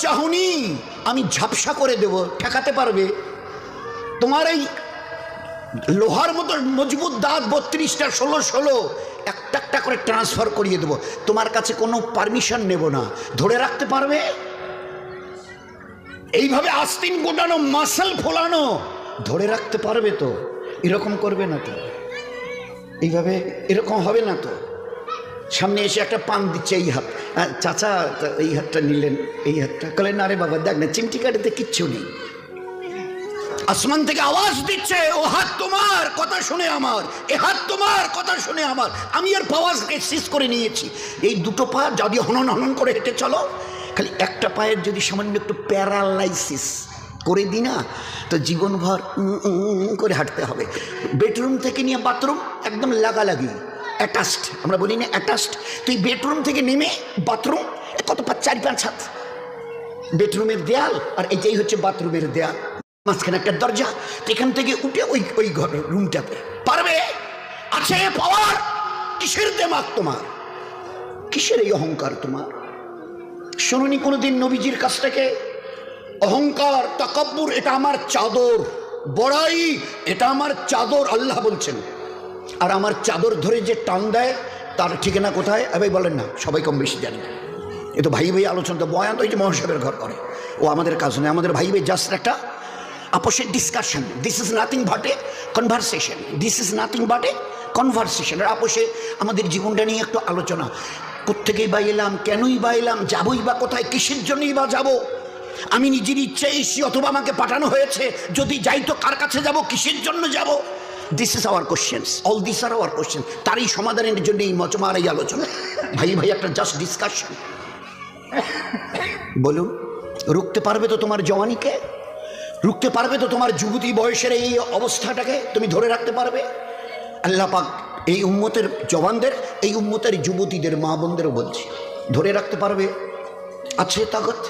চাহনি আমি ঝাপসা করে দেব, ঠেকাতে পারবে? তোমার এই লোহার মতো মজবুত দাঁত 32টা 16 একটা একটা করে ট্রান্সফার করিয়ে দেবো, তোমার কাছে কোনো পারমিশন নেব না, ধরে রাখতে পারবে? এইভাবে আস্তিন গোটানো, মাসল ফোলানো, ধরে রাখতে পারবে তো? এরকম করবে না তো? এইভাবে এরকম হবে না তো? সামনে এসে একটা পান দিচ্ছে, এই হাত, চাচা এই হাতটা নিলেন, এই হাতটা, বলে না রে বাবা দেখ না চিমটি কাটিতে কিচ্ছু নেই। আসমান থেকে আওয়াজ দিচ্ছে, ও হাত তোমার কথা শুনে আমার, এ হাত তোমার কথা শুনে আমার, আমি এর পাওয়ারকে সিজ করে নিয়েছি। এই দুটো পা যদি হনন হনন করে হেঁটে চলো, খালি একটা পায়ের যদি সামান্য একটু প্যারালাইসিস করে দিই না, তো জীবনভর করে হাঁটতে হবে। বেডরুম থেকে নিয়ে বাথরুম একদম লাগালাগি, অ্যাটাচড, আমরা বলি না অ্যাটাচড। তুই বেডরুম থেকে নেমে বাথরুম কত 4-5 হাত, বেডরুমের দেয়াল আর এইটাই হচ্ছে বাথরুমের দেয়াল, মাঝখানে একটা দরজা, এখান থেকে উঠে ওই ওই ঘর রুমটাতে পারবে? আছে পাওয়ার? কিসের দেমাগ তোমার? কিসের এই অহংকার তোমার? শুনুনি কোনোদিন নবীজির কাছ থেকে অহংকার, তাকাব্বুর এটা আমার চাদর, বড়াই এটা আমার চাদর, আল্লাহ বলছেন। আর আমার চাদর ধরে যে টান দেয় তার ঠিকানা কোথায়? ভাই বলেন না, সবাই কম বেশি জানি। এ তো ভাই ভাই আলোচনা, তো বয়ান তো এই যে মহাসাবের ঘর করে, ও আমাদের কাজ নয়, আমাদের ভাই ভাই জাস্ট একটা আপোষের discussion. This is nothing but a conversation, this is nothing but a conversation. আর আপোষে আমাদের জীবনটা নিয়ে একটু আলোচনা, কোত্থেকেই বা এলাম, কেনই বা এলাম, যাবই বা কোথায়, কিসের জন্যই বা যাব? আমি নিজের ইচ্ছে এসেছি অথবা আমাকে পাঠানো হয়েছে, যদি যাই তো কার কাছে যাব, কিসের জন্য যাব? This is our questions, all this are our question. তারই সমাধানের জন্য এই মজমার এই আলোচনা, ভাই ভাই একটা জাস্ট ডিসকাশন। বলুন, রুখতে পারবে তো তোমার জওয়ানিকে? রুখতে পারবে তো তোমার যুবতী বয়সের এই অবস্থাটাকে? তুমি ধরে রাখতে পারবে? আল্লাহ পাক এই উম্মতের জওয়ানদের, এই উম্মতের যুবতীদের, মা বোনদেরও বলছি, ধরে রাখতে পারবে? আছে তাকত?